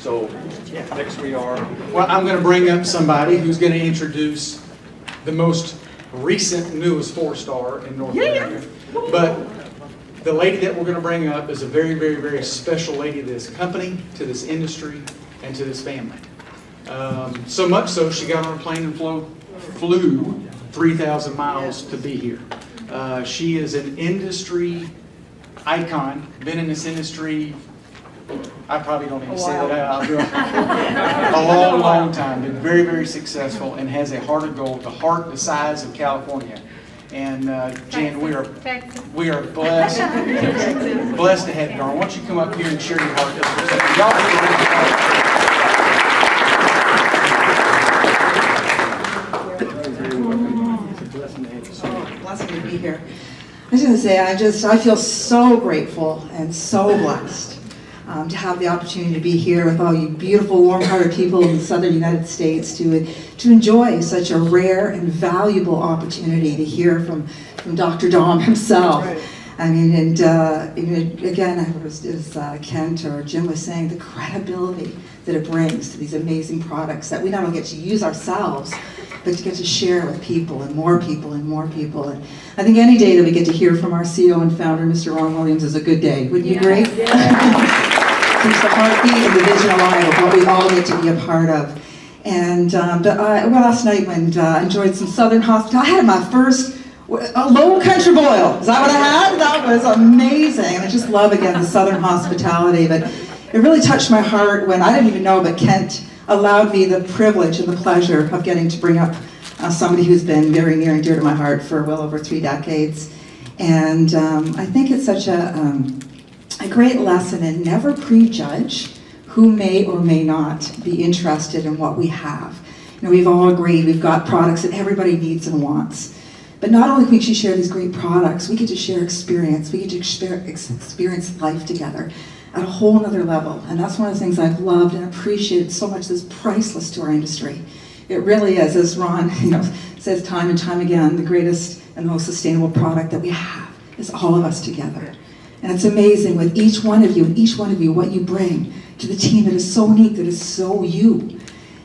So next we are. Well, I'm going to bring up somebody who's going to introduce the most recent, newest 4-star in North America. But the lady that we're going to bring up is a very, very, very special lady to this company, to this industry, and to this family. So much so, she got on a plane and flew 3,000 miles to be here. She is an industry icon, been in this industry, I probably don't even say that out loud, a long time, been very, very successful, and has a heart of gold, the heart the size of California. And Jan, we are blessed to have you on. Why don't you come up here and share your heart with us? Y'all blessing to be here. I was going to say, I feel so grateful and so blessed to have the opportunity to be here with all you beautiful, warm-hearted people in the southern United States to enjoy such a rare and valuable opportunity to hear from Dr. Dom himself. Right. I mean, and again, as Kent or Jim was saying, the credibility that it brings to these amazing products that we not only get to use ourselves, but to get to share with people and more people and more people. And I think any day that we get to hear from our CEO and founder, Mr. Ron Williams, is a good day. Wouldn't you agree? Yeah. It's the heartbeat and the vision alive of what we all get to be a part of. And last night when I enjoyed some Southern hospitality, I had my first low country boil. Is that what I had? That was amazing. And I just love, again, the Southern hospitality. But it really touched my heart when I didn't even know, but Kent allowed me the privilege and the pleasure of getting to bring up somebody who's been very near and dear to my heart for well over 3 decades. And I think it's such a great lesson in never prejudge who may or may not be interested in what we have. You know, we've all agreed we've got products that everybody needs and wants. But not only can we share these great products, we get to share experience. We get to experience life together at a whole nother level. And that's one of the things I've loved and appreciated so much that's priceless to our industry. It really is, as Ron says time and time again, the greatest and most sustainable product that we have is all of us together. And it's amazing with each one of you, what you bring to the team that is so unique, that is so you.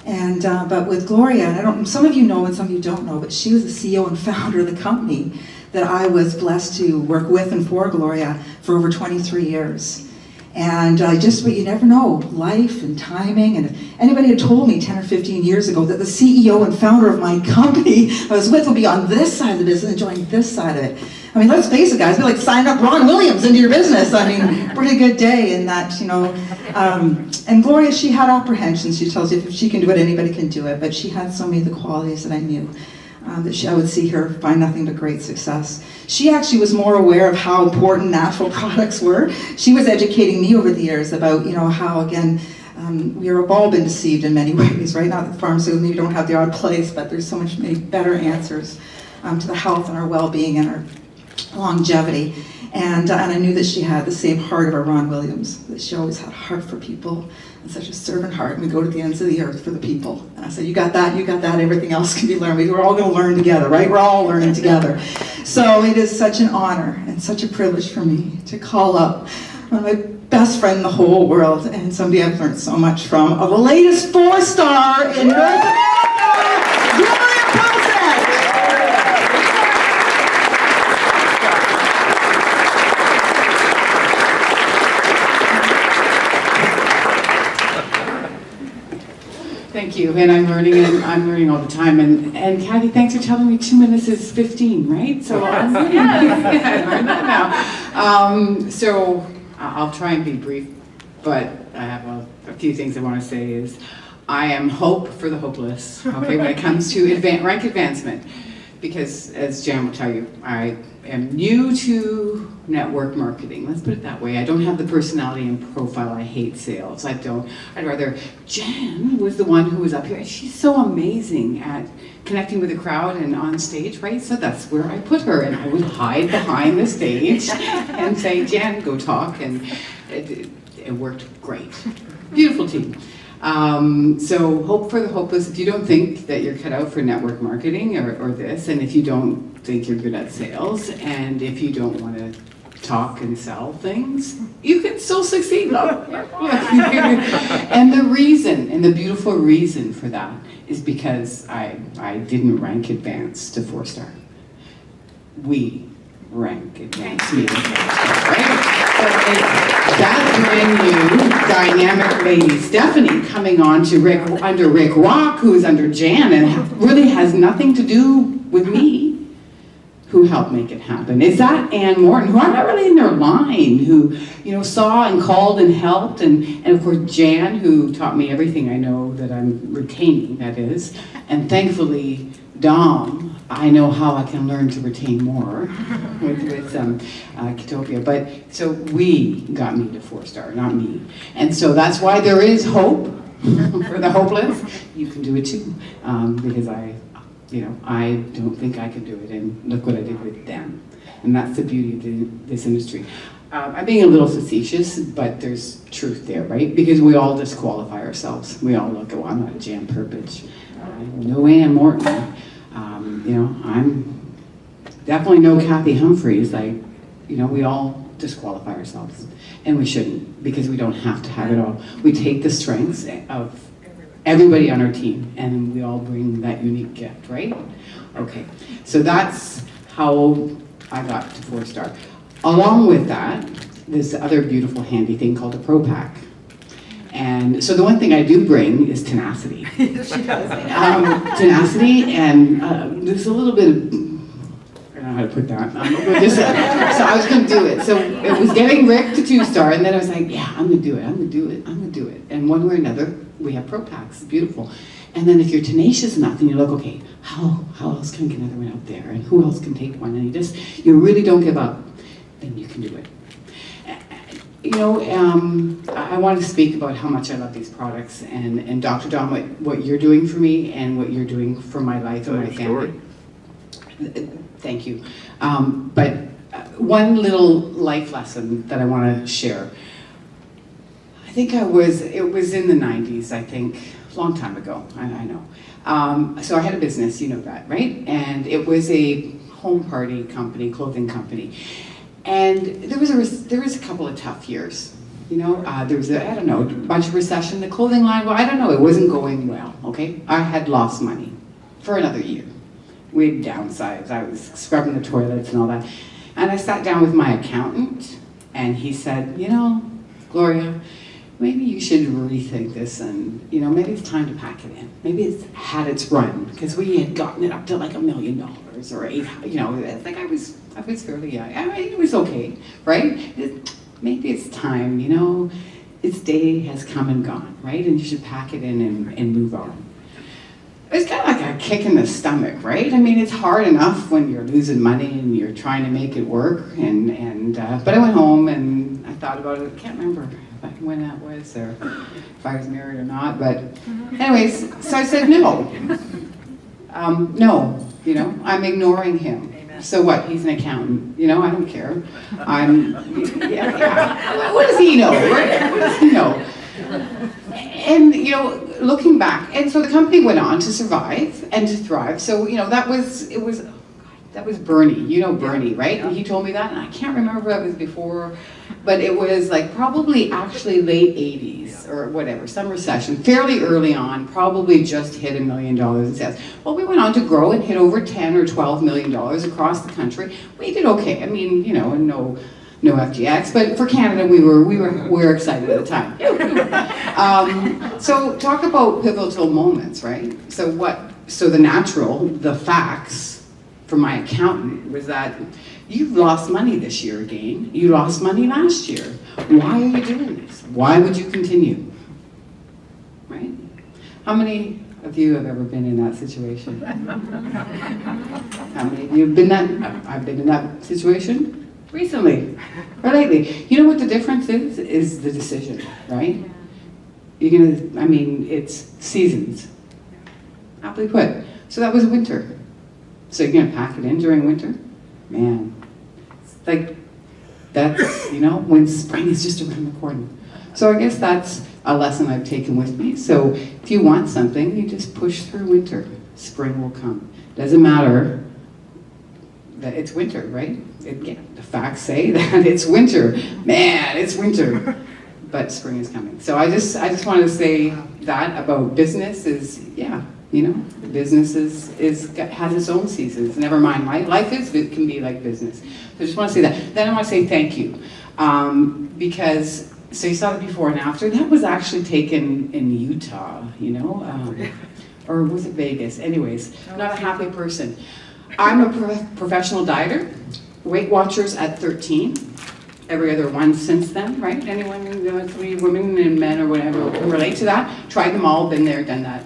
And but with Gloria, and some of you know and some of you don't know, but she was the CEO and founder of the company that I was blessed to work with and for Gloria for over 23 years. And but you never know, life and timing. And if anybody had told me 10 or 15 years ago that the CEO and founder of my company I was with would be on this side of the business and enjoying this side of it. I mean, let's face it, guys, we like signing up Ron Williams into your business. I mean, pretty good day in that, and Gloria, she had apprehensions. She tells you if she can do it, anybody can do it. But she had so many of the qualities that I knew. I would see her find nothing but great success. She actually was more aware of how important natural products were. She was educating me over the years about, how, again, we have all been deceived in many ways, right? Not that pharmaceuticals maybe don't have the odd place, but there's so many better answers to the health and our well-being and our longevity. And I knew that she had the same heart of our Ron Williams, that she always had a heart for people and such a servant heart. And we go to the ends of the earth for the people. And I said, you got that, everything else can be learned. We're all going to learn together, right? We're all learning together. So it is such an honor and such a privilege for me to call up one of my best friend in the whole world and somebody I've learned so much from, of the latest 4-star in North America, Gloria Palcich. Thank you, and I'm learning all the time. And Kathy, thanks for telling me 2 minutes is 15, right? So I'm learning. I learned that now. So I'll try and be brief, but I have a few things I want to say. Is I am hope for the hopeless. Okay, when it comes to rank advancement, because as Jan will tell you, I am new to network marketing. Let's put it that way. I don't have the personality and profile. I hate sales. I'd rather, Jan was the one who was up here. She's so amazing at connecting with the crowd and on stage, right? So that's where I put her, and I would hide behind the stage and say, Jan, go talk, and it worked great. Beautiful team. So hope for the hopeless. If you don't think that you're cut out for network marketing or this, and if you don't think you're good at sales, and if you don't want to talk and sell things, you can still succeed. And the And the beautiful reason for that is because I didn't rank advanced to 4-star. We rank advanced me to 4-star, right? So it's that brand new dynamic lady, Stephanie, coming on to under Rick Rock, who is under Jan, and really has nothing to do with me, who helped make it happen. Is that Ann Morton, who I'm not really in their line, who, you know, saw and called and helped, and of course Jan, who taught me everything I know that I'm retaining, that is, and thankfully Dom, I know how I can learn to retain more with Kitopia, but so we got me to 4-star, not me. And so that's why there is hope for the hopeless. You can do it too, because I don't think I can do it, and look what I did with them. And that's the beauty of this industry. I'm being a little facetious, but there's truth there, right? Because we all disqualify ourselves. We all look, oh, I'm not a Jan Prpich. No Ann Morton. I'm definitely no Kathy Humphreys. We all disqualify ourselves. And we shouldn't, because we don't have to have it all. We take the strengths of everybody on our team, and we all bring that unique gift, right? Okay, so that's how I got to 4-star. Along with that, there's the other beautiful handy thing called a Prpich. And so the one thing I do bring is tenacity. She does. Tenacity, and there's a little bit of, I don't know how to put that. So I was going to do it. So it was getting Rick to 2-star, and then I was like, yeah, I'm going to do it, I'm going to do it, I'm going to do it. And one way or another, we have Prpichs, it's beautiful. And then if you're tenacious enough, and you're like, okay, how else can I get another one out there? And who else can take one? And you really don't give up, then you can do it. I want to speak about how much I love these products, and Dr. Don, what you're doing for me and what you're doing for my life and my family. Thank you. But one little life lesson that I want to share. I think it was in the 90s, I think, a long time ago, I know. So I had a business, you know that, right? And it was a home party company, clothing company. And there was a couple of tough years, there was a bunch of recession. The clothing line, well, I don't know, it wasn't going well, okay? I had lost money for another year. We had downsized, I was scrubbing the toilets and all that. And I sat down with my accountant, and he said, Gloria, maybe you should rethink this, and maybe it's time to pack it in. Maybe it's had its run, because we had gotten it up to like $1 million or $800, like I was fairly young. I mean, it was okay, right? Maybe it's time, its day has come and gone, right? And you should pack it in and move on. It was kind of like a kick in the stomach, right? I mean, it's hard enough when you're losing money and you're trying to make it work. But I went home and I thought about it. I can't remember when that was, or if I was married or not. But anyways, so I said no. No, I'm ignoring him. So what? He's an accountant. I don't care. What does he know? Right? What does he know? And looking back, and so the company went on to survive and to thrive. So that was Bernie. Bernie, right? And he told me that, and I can't remember if it was before, but it was like probably actually late 80s or whatever, some recession, fairly early on, probably just hit $1 million in sales. Well, we went on to grow and hit over 10 or 12 million dollars across the country. We did okay. I mean, and no FGX, but for Canada, we were excited at the time. So talk about pivotal moments, right? So the facts for my accountant was that you've lost money this year again. You lost money last year. Why are you doing this? Why would you continue? Right? How many of you have ever been in that situation? How many of you have been I've been in that situation recently or lately. You know what the difference is the decision, right? It's seasons. Aptly put. So that was winter. So you're gonna pack it in during winter? Man, it's like, that's, when spring is just around the corner. So I guess that's a lesson I've taken with me. So if you want something, you just push through winter. Spring will come. Doesn't matter that it's winter, right? The facts say that it's winter. Man, it's winter. But spring is coming. So I just wanted to say, that about business is, yeah, you know, business has its own seasons. Never mind, life can be like business. So I just want to say that. Then I want to say thank you, because so you saw the before and after. That was actually taken in Utah, you know, or was it Vegas? Anyways, not a happy person. I'm a professional dieter. Weight Watchers at 13. Every other one since then, right? Anyone, women and men or whatever, relate to that? Tried them all, been there, done that.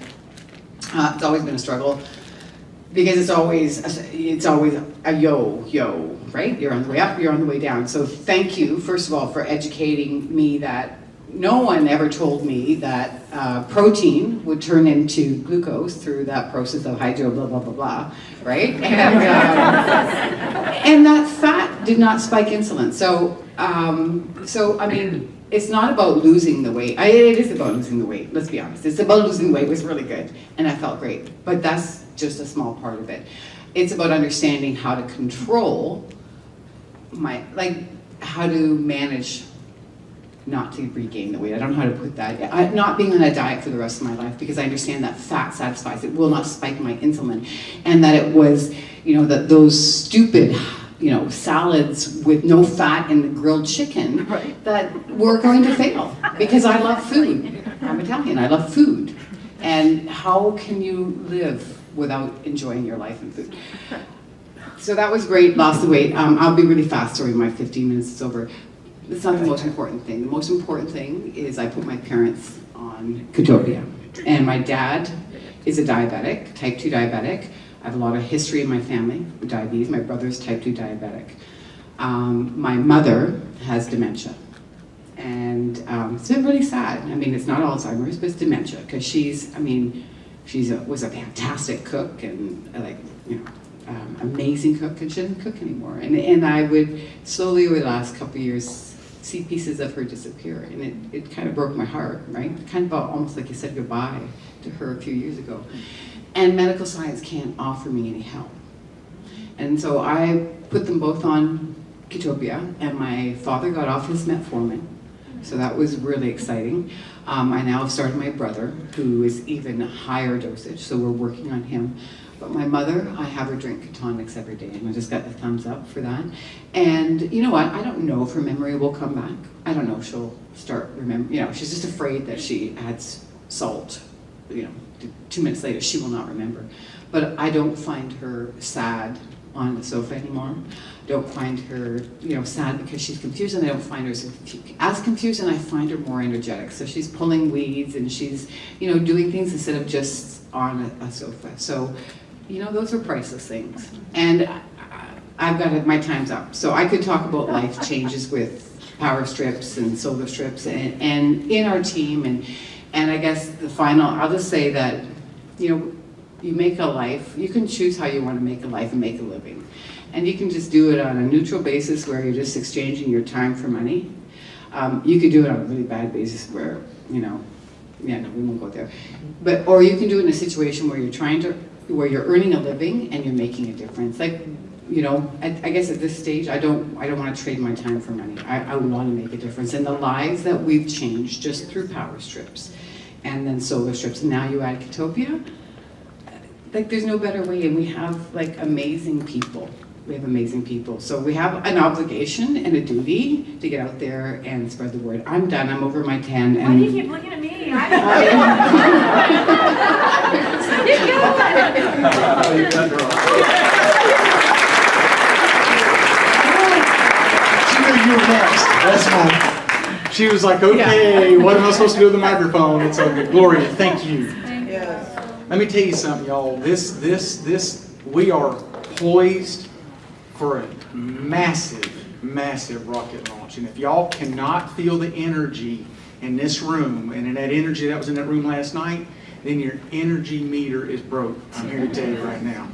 It's always been a struggle because it's always a yo, right? You're on the way up, you're on the way down. So thank you, first of all, for educating me that no one ever told me that protein would turn into glucose through that process of hydro blah, blah, blah, blah, right? And that fat did not spike insulin. So I mean, it's not about losing the weight. It is about losing the weight, let's be honest. It's about losing the weight. It was really good, and I felt great. But that's just a small part of it. It's about understanding how to control how to manage not to regain the weight. I don't know how to put that. Not being on a diet for the rest of my life, because I understand that fat satisfies. It will not spike my insulin. And that it was, you know, that those stupid, you know, salads with no fat and the grilled chicken that were going to fail, because I love food. I'm Italian, I love food. And how can you live without enjoying your life and food? So that was great, lost the weight. I'll be really fast, sorry, my 15 minutes is over. It's not the most important thing. The most important thing is I put my parents on Kitopia. And my dad is a diabetic, type 2 diabetic. I have a lot of history in my family with diabetes. My brother's type 2 diabetic. My mother has dementia. And it's been really sad. I mean, it's not Alzheimer's, but it's dementia, because was a fantastic cook and amazing cook, and she doesn't cook anymore. And I would slowly over the last couple of years see pieces of her disappear, and it kind of broke my heart, right? Kind of almost like you said goodbye to her a few years ago. And medical science can't offer me any help. And so I put them both on Kitopia, and my father got off his metformin, so that was really exciting. I now have started my brother, who is even higher dosage, so we're working on him. But my mother, I have her drink tonics every day, and I just got the thumbs up for that. And you know what? I don't know if her memory will come back. I don't know if she'll start remembering. You know, she's just afraid that she adds salt. You know, 2 minutes later, she will not remember. But I don't find her sad on the sofa anymore. I don't find her, you know, sad because she's confused, and I don't find her as confused, and I find her more energetic. So she's pulling weeds, and she's, you know, doing things instead of just on a sofa. So, you know, those are priceless things. And I've got it, my time's up. So I could talk about life changes with power strips and solar strips and in our team. And I guess the final, I'll just say that, you know, you make a life, you can choose how you want to make a life and make a living. And you can just do it on a neutral basis where you're just exchanging your time for money. You could do it on a really bad basis where, you know, yeah, no, we won't go there. But, or you can do it in a situation where where you're earning a living and you're making a difference. Like, you know, I guess at this stage, I don't want to trade my time for money. I want to make a difference in the lives that we've changed just through power strips and then solar strips. And now you add Kitopia. Like, there's no better way, and we have like amazing people. We have amazing people. So we have an obligation and a duty to get out there and spread the word. I'm done, I'm over my 10. Why do you keep looking at me? She knew you were next. That's fine. She was like, okay, what am I supposed to do with the microphone? It's okay. Gloria, thank you. Let me tell you something, y'all. We are poised for a massive, massive rocket launch. And if y'all cannot feel the energy in this room and in that energy that was in that room last night, then your energy meter is broke. I'm here to tell you right now.